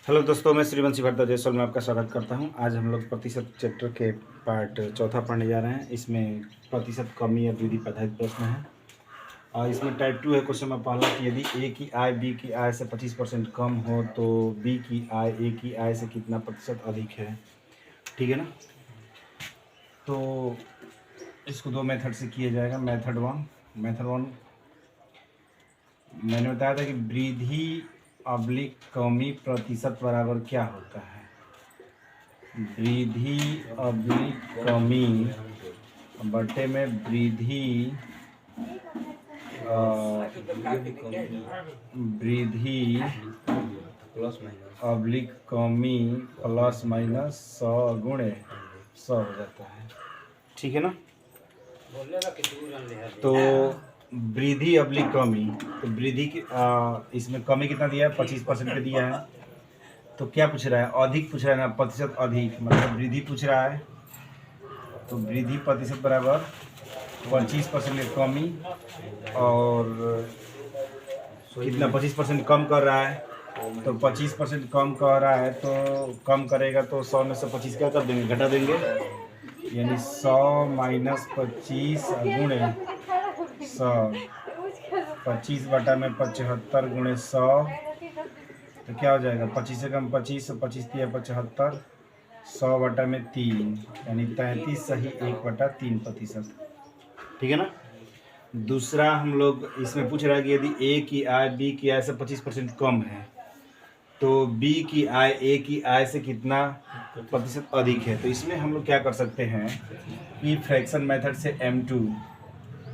Hello दोस्तों, मैं श्रीवंशी भट्टा जयसवाल में आपका स्वागत करता हूं। आज हम लोग प्रतिशत चैप्टर के पार्ट चौथा पढ़ने जा रहे हैं। इसमें प्रतिशत कमी या वृद्धि पर आधारित प्रश्न है और इसमें टाइप 2 है क्वेश्चन में पहला कि यदि ए की आय बी की आय से 25% कम हो तो बी की आय ए की आय से कितना प्रतिशत अधिक है। ठीक है ना। तो इसको दो मेथड से किया जाएगा। मेथड वन मैंने बताया था कि वृद्धि अब्लिक कमी प्रतिशत बराबर क्या होता है। वृद्धि अब्लिक कमी बटे में वृद्धि अब्लिक कमी प्लस माइनस 100 गुणे 100 हो जाता है। ठीक है ना। तो वृद्धि अब्लिक कमी, तो वृद्धि की इसमें कमी कितना दिया है, 25% पे दिया है। तो क्या पूछ रहा है, अधिक पूछ रहा है ना, प्रतिशत अधिक, मतलब वृद्धि पूछ रहा है। तो वृद्धि प्रतिशत बराबर 25% की कमी और कितना 25% कम कर रहा है। तो 25% कम कर रहा है तो कम करेगा तो 100 में से 25 क्या कर देंगे, घटा देंगे, यानी 100 माइनस 25 गुणे 100, 25 बटा में 75 गुणे 100, तो क्या हो जाएगा 25 से कम 25, 25 दिया 75, 100 बटा में 3 यानी 33 सही 1/3%। ठीक है ना। दूसरा हम लोग इसमें पूछ रहा है कि यदि ए की आय बी की आय से 25% कम है तो बी की आय ए की आय से कितना प्रतिशत अधिक है। तो इसमें हम लोग क्या कर सकते हैं कि फ्रैक्शन मेथड से m2,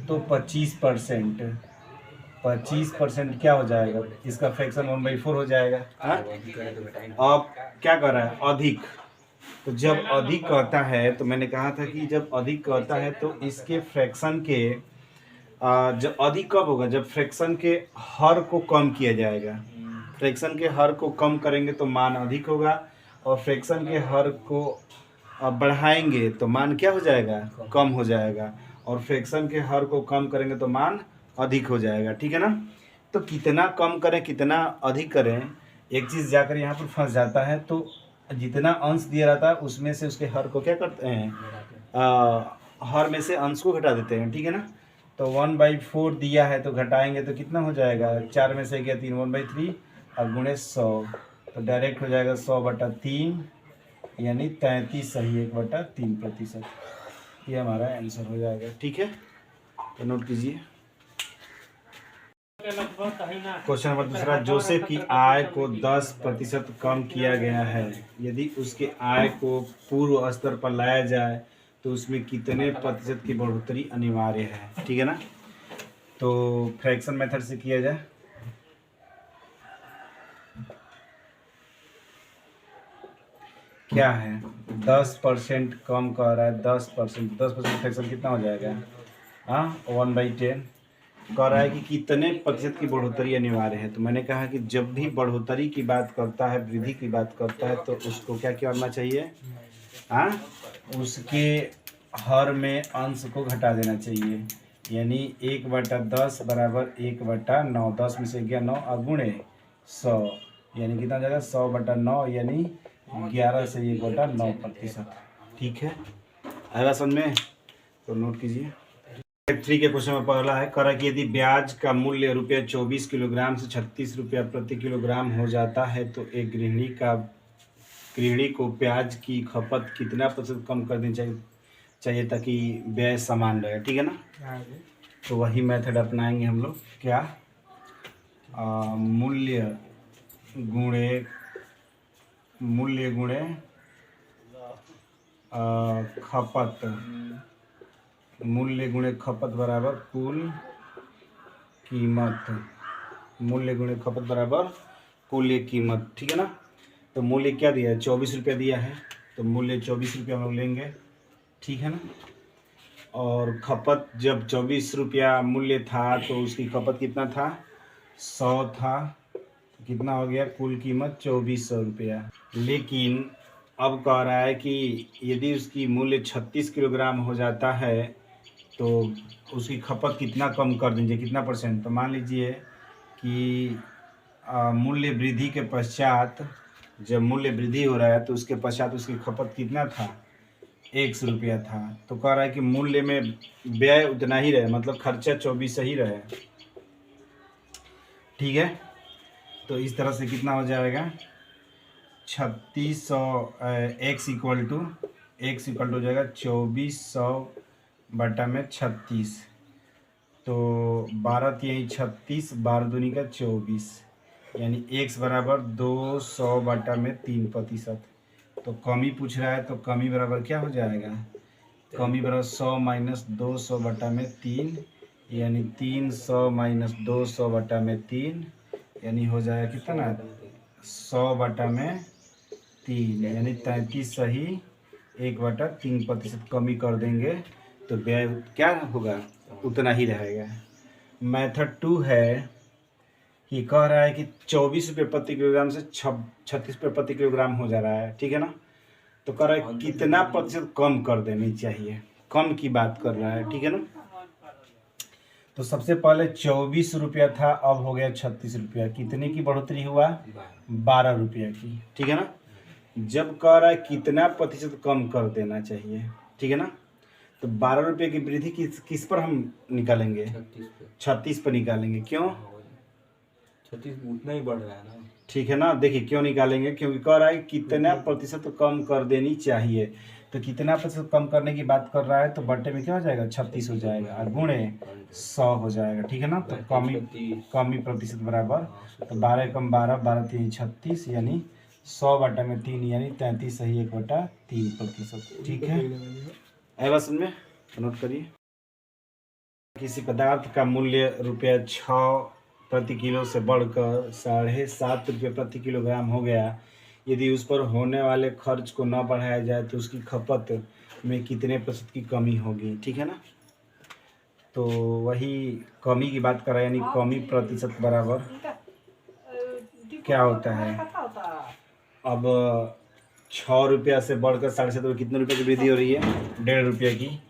तो 25% क्या हो जाएगा, इसका फ्रैक्शन 1/4 हो जाएगा। अब क्या कर रहा है, अधिक। तो जब अधिक कहता है तो मैंने कहा था कि जब अधिक कहता है तो इसके फ्रैक्शन के जब अधिक कब होगा, जब फ्रैक्शन के हर को कम किया जाएगा। फ्रैक्शन के हर को कम करेंगे तो मान अधिक होगा और फ्रैक्शन के हर को बढ़ाएंगे तो मान क्या हो जाएगा, कम हो जाएगा। और फ्रैक्शन के हर को कम करेंगे तो मान अधिक हो जाएगा। ठीक है ना। तो कितना कम करें कितना अधिक करें, एक चीज़ जाकर यहाँ पर फंस जाता है। तो जितना अंश दिया रहता है उसमें से उसके हर को क्या करते हैं, हर में से अंश को घटा देते हैं। ठीक है ना। तो 1/4 दिया है तो घटाएंगे तो कितना हो जाएगा, 4 में से गया 3, 1/3 और गुणे 100, तो डायरेक्ट हो जाएगा 100/3 यानी 33 सही 1/3%। ये हमारा आंसर हो जाएगा। ठीक है, तो नोट कीजिए। क्वेश्चन नंबर दूसरा, जोसेफ की आय को 10% कम किया गया है। यदि उसके आय को पूर्व स्तर पर लाया जाए तो उसमें कितने प्रतिशत की बढ़ोतरी अनिवार्य है। ठीक है ना। तो फ्रैक्शन मेथड से किया जाए। क्या है, 10% कम कर रहा है, 10% फ्रैक्शन कितना हो जाएगा, 1/10 कह रहा है कि कितने प्रतिशत की बढ़ोतरी अनिवार्य है। तो मैंने कहा कि जब भी बढ़ोतरी की बात करता है, वृद्धि की बात करता है, तो उसको क्या करना चाहिए, उसके हर में अंश को घटा देना चाहिए। यानी 1/10 बराबर 1/9, 10 में से गया 9 और गुणे 100 यानी कितना हो जाएगा 100/9 यानी 11 से 1/9%। ठीक है, आएगा समझ में, तो नोट कीजिए। 3 के क्वेश्चन में पहला है, करा कि यदि ब्याज का मूल्य ₹24 किलोग्राम से 36 रुपया प्रति किलोग्राम हो जाता है तो एक गृहिणी को प्याज की खपत कितना प्रतिशत कम कर देनी चाहिए ताकि व्यय समान रहे। ठीक है ना। तो वही मेथड अपनाएंगे हम लोग। क्या, मूल्य गुणे खपत, मूल्य गुणे खपत बराबर कुल कीमत, मूल्य गुणे खपत बराबर कुल कीमत। ठीक है ना। तो मूल्य क्या दिया है, 24 रुपया दिया है, तो मूल्य 24 रुपया हम लोग लेंगे। ठीक है ना। और खपत जब 24 रुपया मूल्य था तो उसकी खपत कितना था, 100 था, तो कितना हो गया, कुल कीमत 2400 रुपया। लेकिन अब कह रहा है कि यदि उसकी मूल्य 36 किलोग्राम हो जाता है तो उसकी खपत कितना कम कर दीजिए, कितना %। तो मान लीजिए कि मूल्य वृद्धि के पश्चात जब मूल्य वृद्धि हो रहा है तो उसके पश्चात उसकी खपत कितना था, 100 रुपया था। तो कह रहा है कि मूल्य में व्यय उतना ही रहे, मतलब खर्चा 24 ही रहे। ठीक है, तो इस तरह से कितना हो जाएगा 3600 एक्स इक्वल टू हो जाएगा 2400 बटा में 36, तो 12 3 36, 12 दूनी का 24, यानी x बराबर 200 बटा में 3%। तो कमी पूछ रहा है, तो कमी बराबर क्या हो जाएगा, कमी बराबर 100 माइनस 200 बटा में 3, यानी 300 माइनस 200 बटा में 3, यानी हो जाएगा कितना 100 बटा में 3, यानी 33 सही 1/3% कमी कर देंगे तो व्यय क्या होगा, उतना ही रहेगा। मेथड 2 है कि कह रहा है कि 24 रुपये प्रति किलोग्राम से 36 रुपये प्रति किलोग्राम हो जा रहा है। ठीक है ना, तो कह रहा है कितना प्रतिशत कम कर देनी चाहिए, कम की बात कर रहा है। ठीक है ना, तो सबसे पहले 24 रुपया था, अब हो गया 36 रुपया, कितने की बढ़ोतरी हुआ, 12 रुपया की। ठीक है ना, जब कह रहा है कितना प्रतिशत कम कर देना चाहिए, ठीक है ना, तो 12 रुपये की वृद्धि किस पर हम निकालेंगे, 36 पर निकालेंगे। क्यों, 36 उतना ही बढ़ रहा है ना। ठीक है ना, देखिए क्यों निकालेंगे, क्योंकि कह रहा है कितना प्रतिशत कम कर देनी चाहिए, तो कितना प्रतिशत कम करने की बात कर रहा है, तो बट्टे में क्या हो जाएगा 36 हो जाएगा और गुणे 100 हो जाएगा। ठीक है ना, तो कमी प्रतिशत बराबर, तो 12 कम 12, 12 3 36, यानी 100 बटा में 3, यानी 33 सही 1/3%। ठीक है, है बस उनमें नोट करिए। किसी पदार्थ का मूल्य ₹6 प्रति किलो से बढ़कर 7.5 रुपये प्रति किलोग्राम हो गया, यदि उस पर होने वाले खर्च को न बढ़ाया जाए तो उसकी खपत में कितने प्रतिशत की कमी होगी। ठीक है ना, तो वही कमी की बात कर रहा है, यानी कमी प्रतिशत बराबर क्या होता है, अब 6 रुपया से बढ़कर 7.5 रुपये, कितने रुपये की वृद्धि हो रही है, 1.5 रुपये की।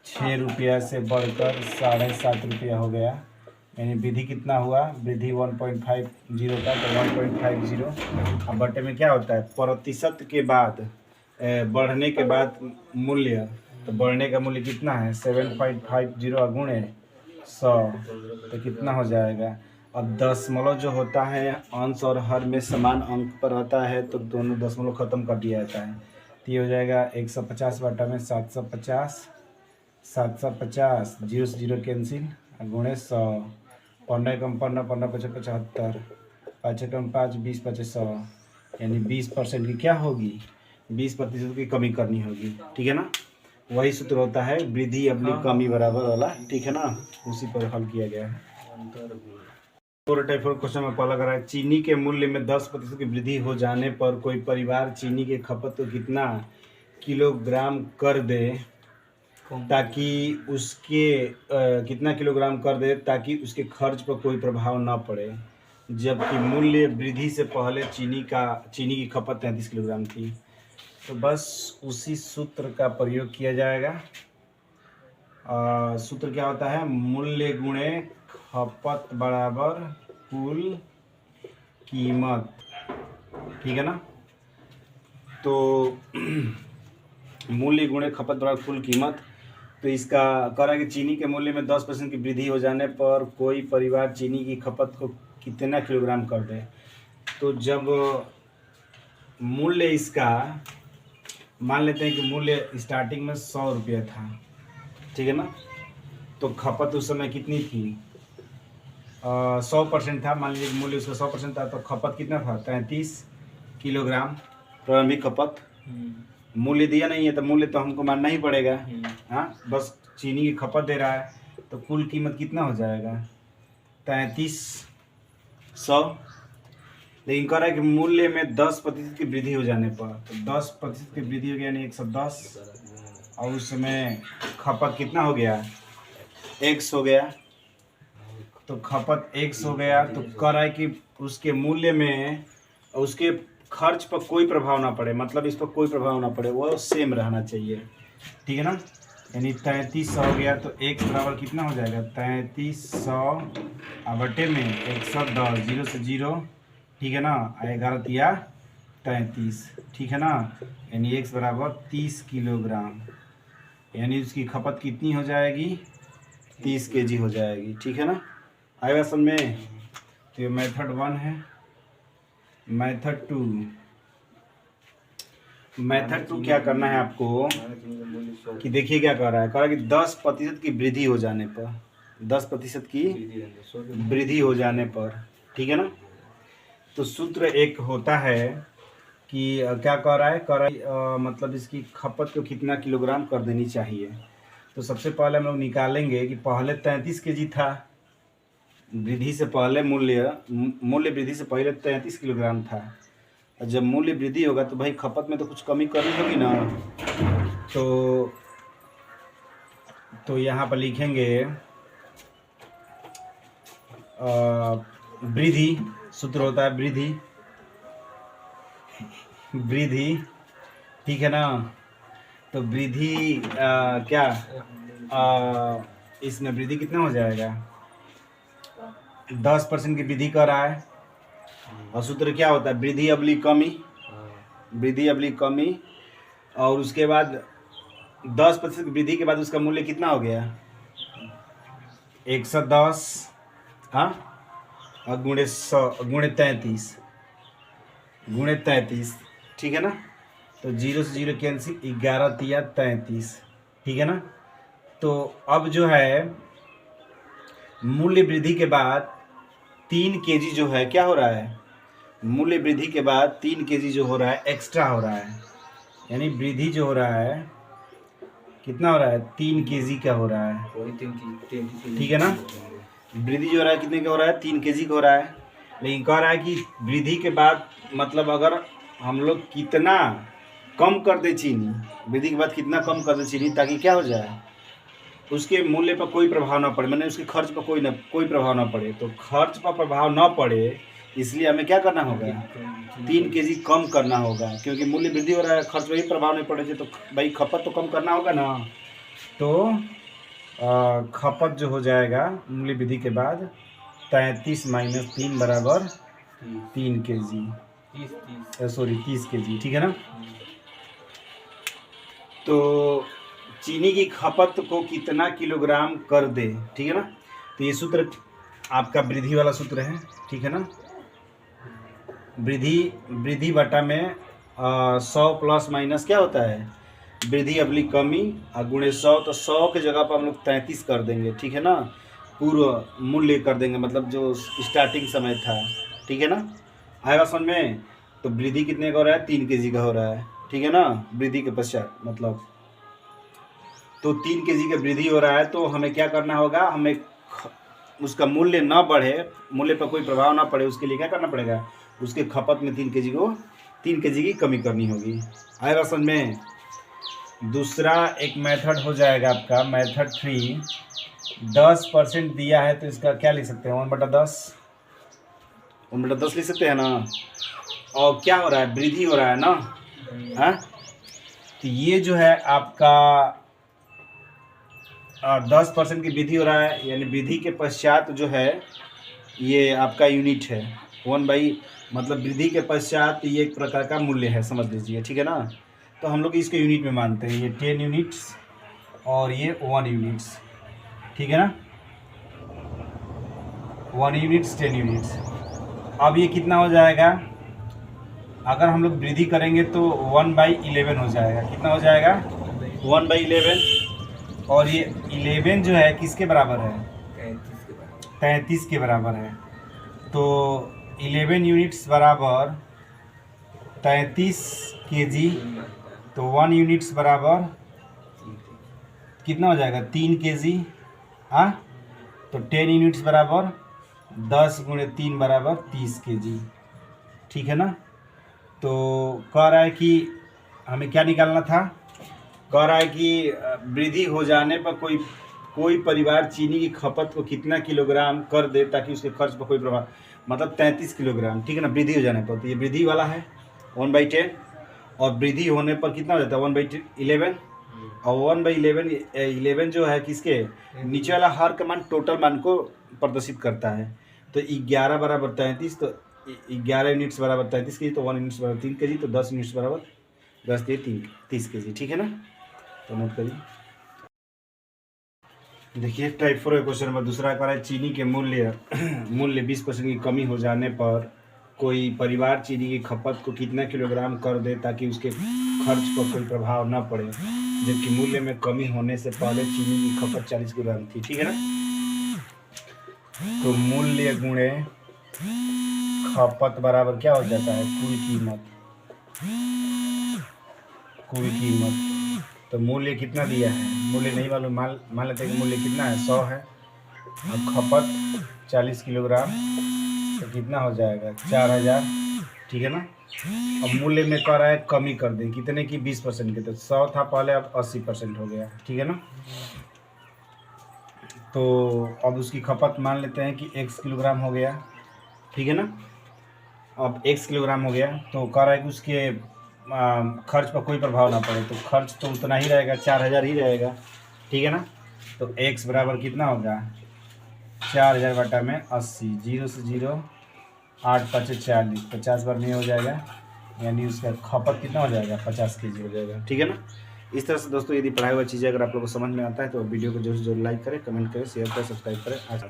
6 रुपया से बढ़कर 7.5 रुपया हो गया, यानी वृद्धि कितना हुआ, वृद्धि 1.50 का, तो 1.50। अब बटे में क्या होता है, प्रतिशत के बाद बढ़ने के बाद मूल्य, तो बढ़ने का मूल्य कितना है 7.50 गुणे 100, तो कितना हो जाएगा। अब दशमलव जो होता है अंश और हर में समान अंक पर रहता है, तो दोनों दशमलव खत्म कर दिया जाता है, तो ये हो जाएगा 150 बटा में 750, 750 जीरो से जीरो कैंसिल, गुणे 100, 15 कम 15, 15 पचे 75, 5 कम 5, 20 पचे 100, यानी 20% की क्या होगी, 20% की कमी करनी होगी। ठीक है ना, वही सूत्र होता है वृद्धि अपनी कमी बराबर वाला। ठीक है ना, उसी पर हल किया गया है। क्वेश्चन में पहला करा है, चीनी के मूल्य में 10% की वृद्धि हो जाने पर कोई परिवार चीनी के खपत को कितना किलोग्राम कर दे ताकि उसके कितना किलोग्राम कर दे ताकि उसके खर्च पर कोई प्रभाव ना पड़े, जबकि मूल्य वृद्धि से पहले चीनी की खपत 33 किलोग्राम थी। तो बस उसी सूत्र का प्रयोग किया जाएगा। सूत्र क्या होता है, मूल्य गुणे खपत बराबर कुल कीमत। ठीक है ना, तो मूल्य गुणे खपत बराबर कुल कीमत, तो इसका कह रहा है कि चीनी के मूल्य में 10% की वृद्धि हो जाने पर कोई परिवार चीनी की खपत को कितना किलोग्राम कर दे। तो जब मूल्य इसका मान लेते हैं कि मूल्य स्टार्टिंग में 100 रुपया था, ठीक है ना, तो खपत उस समय कितनी थी, 100% था, मान लीजिए मूल्य उसका 100% था, तो खपत कितना था 33 किलोग्राम प्रारंभिक खपत। मूल्य दिया नहीं है तो मूल्य तो हमको मानना ही पड़ेगा। हाँ, बस चीनी की खपत दे रहा है, तो कुल कीमत कितना हो जाएगा 3300, लेकिन कह रहा है कि मूल्य में 10% की वृद्धि हो जाने पर, तो 10% की वृद्धि हो गया यानी 110, और उस समय खपत कितना हो गया x हो गया, तो खपत x हो गया, तो कह रहा है कि उसके मूल्य में उसके खर्च पर कोई प्रभाव ना पड़े, मतलब इस पर कोई प्रभाव ना पड़े, वो सेम रहना चाहिए। ठीक है ना, यानी 3300 हो गया, तो x बराबर कितना हो जाएगा 3300 बटे में 110, जीरो से जीरो। ठीक है ना, 11 तिया 33, ठीक है ना। यानी x बराबर 30 किलोग्राम, यानी उसकी खपत कितनी हो जाएगी, 30 kg हो जाएगी, ठीक है ना। आएगा समझ में। तो ये मेथड 1 है। मेथड 2, मेथड 2 क्या करना है आपको कि देखिए क्या कह रहा है, कह रहा है कि 10% की वृद्धि हो जाने पर, 10% की वृद्धि हो जाने पर, ठीक है ना। तो सूत्र एक होता है कि क्या कह रहा है, कह रहा है मतलब इसकी खपत को कितना किलोग्राम कर देनी चाहिए। तो सबसे पहले हम लोग निकालेंगे कि पहले 33 kg था, वृद्धि से पहले मूल्य वृद्धि से पहले 33 किलोग्राम था। और जब मूल्य वृद्धि होगा तो भाई खपत में तो कुछ कमी करनी होगी ना। तो यहाँ पर लिखेंगे वृद्धि, सूत्र होता है वृद्धि, ठीक है ना। तो वृद्धि क्या इसमें वृद्धि कितना हो जाएगा, 10% की वृद्धि कर रहा है। और सूत्र क्या होता है, वृद्धि अबली कमी, वृद्धि अबली कमी। और उसके बाद 10% की वृद्धि के बाद उसका मूल्य कितना हो गया, 110, हाँ, और गुणे 33, ठीक है ना। तो 0 से 0 कैंसिल, 11 तिया 33, ठीक है ना। तो अब जो है मूल्य वृद्धि के बाद 3 kg जो है क्या हो रहा है, मूल्य वृद्धि के बाद 3 kg जो हो रहा है एक्स्ट्रा हो रहा है। यानी वृद्धि जो हो रहा है कितना हो रहा है, 3 kg का हो रहा है, ठीक है ना। वृद्धि जो हो रहा है कितने का हो रहा है, 3 kg का हो रहा है। लेकिन कह रहा है कि वृद्धि के बाद मतलब अगर हम लोग कितना कम कर दे चीनी, वृद्धि के बाद कितना कम कर दे चीनी, ताकि क्या हो जाए, उसके मूल्य पर कोई प्रभाव ना पड़े, मैंने उसके खर्च पर कोई प्रभाव ना पड़े। तो खर्च पर प्रभाव ना पड़े इसलिए हमें क्या करना होगा, 3 kg कम करना होगा, क्योंकि मूल्य वृद्धि हो रहा है, खर्च पर ही प्रभाव नहीं पड़े तो भाई खपत तो कम करना होगा ना। तो खपत जो हो जाएगा मूल्य वृद्धि के बाद 33 - 3 बराबर 3 kg, सॉरी 30 kg, ठीक है ना। तो चीनी की खपत को कितना किलोग्राम कर दे, ठीक है ना। तो ये सूत्र आपका वृद्धि वाला सूत्र है, ठीक है ना। वृद्धि बटा में 100 प्लस माइनस क्या होता है, वृद्धि अबली कमी, और गुणे 100। तो 100 के जगह पर हम लोग 33 कर देंगे, ठीक है ना, पूर्व मूल्य कर देंगे, मतलब जो स्टार्टिंग समय था, ठीक है ना। आएगा समझ में। तो वृद्धि कितने का हो रहा है, 3 kg का हो रहा है, ठीक है ना, वृद्धि के पश्चात मतलब। तो 3 kg का वृद्धि हो रहा है, तो हमें क्या करना होगा, हमें उसका मूल्य ना बढ़े, मूल्य पर कोई प्रभाव ना पड़े, उसके लिए क्या करना पड़ेगा, उसके खपत में 3 kg की कमी करनी होगी। आएगा समझ में। दूसरा एक मेथड हो जाएगा आपका मेथड 3, 10% दिया है तो इसका क्या लिख सकते हैं, 1/10, 1/10 लिख सकते हैं ना। और क्या हो रहा है, वृद्धि हो रहा है ना, हाँ। तो ये जो है आपका 10% की वृद्धि हो रहा है, यानी वृद्धि के पश्चात जो है ये आपका यूनिट है 1/, मतलब वृद्धि के पश्चात ये एक प्रकार का मूल्य है, समझ लीजिए, ठीक है ना। तो हम लोग इसके यूनिट में मानते हैं, ये 10 यूनिट्स और ये 1 यूनिट्स, ठीक है ना, 1 यूनिट्स 10 यूनिट्स। अब ये कितना हो जाएगा, अगर हम लोग वृद्धि करेंगे तो 1/11 हो जाएगा, कितना हो जाएगा, 1/11। और ये 11 जो है किसके बराबर है, 33 के बराबर है। तो 11 यूनिट्स बराबर 33 kg, तो 1 यूनिट्स बराबर कितना हो जाएगा, 3 kg, हाँ। तो 10 यूनिट्स बराबर 10 × 3 बराबर 30 kg, ठीक है ना। तो कह रहा है कि हमें क्या निकालना था, कह रहा है कि वृद्धि हो जाने पर कोई परिवार चीनी की खपत को कितना किलोग्राम कर दे ताकि उसके खर्च पर कोई प्रभाव, मतलब 33 किलोग्राम, ठीक है ना, वृद्धि हो जाने पर। तो ये वृद्धि वाला है 1/10, और वृद्धि होने पर कितना हो जाता है 1/11, और 1/11 जो है किसके, नीचे वाला हर का मान टोटल मान को प्रदर्शित करता है। तो 11 बराबर 33, तो 11 यूनिट्स बराबर 33 के जी, तो 1 यूनिट्स बराबर 3 के जी, तो 10 यूनिट्स बराबर 10 के 30 के जी। ठीक है ना, तो नोट करिए। देखिए टाइप 4 क्वेश्चन नंबर दूसरा कह रहा है चीनी के मूल्य 20% की कमी हो जाने पर कोई परिवार चीनी की खपत को कितना किलोग्राम कर दे ताकि उसके खर्च पर कोई प्रभाव न पड़े, जबकि मूल्य में कमी होने से पहले चीनी की खपत 40 किलोग्राम थी। ठीक है ना, तो मूल्य गुणे खपत बराबर क्या हो जाता है, कुल कीमत। कुल कीमत तो मूल्य कितना दिया है, मूल्य नहीं मालूम, मान लेते हैं कि मूल्य कितना है 100 है और खपत 40 किलोग्राम, तो कितना हो जाएगा 4000। ठीक है ना, अब मूल्य में कह रहा है कमी कर दें, कितने की 20% के, तो 100 था पहले, अब 80% हो गया। ठीक है ना, तो अब उसकी खपत मान लेते हैं कि x किलोग्राम हो गया। ठीक है ना, अब x किलोग्राम हो गया तो कह रहा है कि उसके खर्च पर कोई प्रभाव ना पड़े, तो खर्च तो उतना ही रहेगा, 4000 ही रहेगा। ठीक है ना, तो x बराबर कितना होगा 4000 बटा में 80, 0 से 0 8 5 40, 50 बार में हो जाएगा, यानी उसका खपत कितना हो जाएगा 50 kg हो जाएगा। ठीक है ना, इस तरह से दोस्तों यदि पढ़ाई हुआ चीज़ें अगर आप लोगों को समझ में आता है तो वीडियो को जरूर लाइक करें, कमेंट करें, शेयर करें, सब्सक्राइब करें। अच्छा।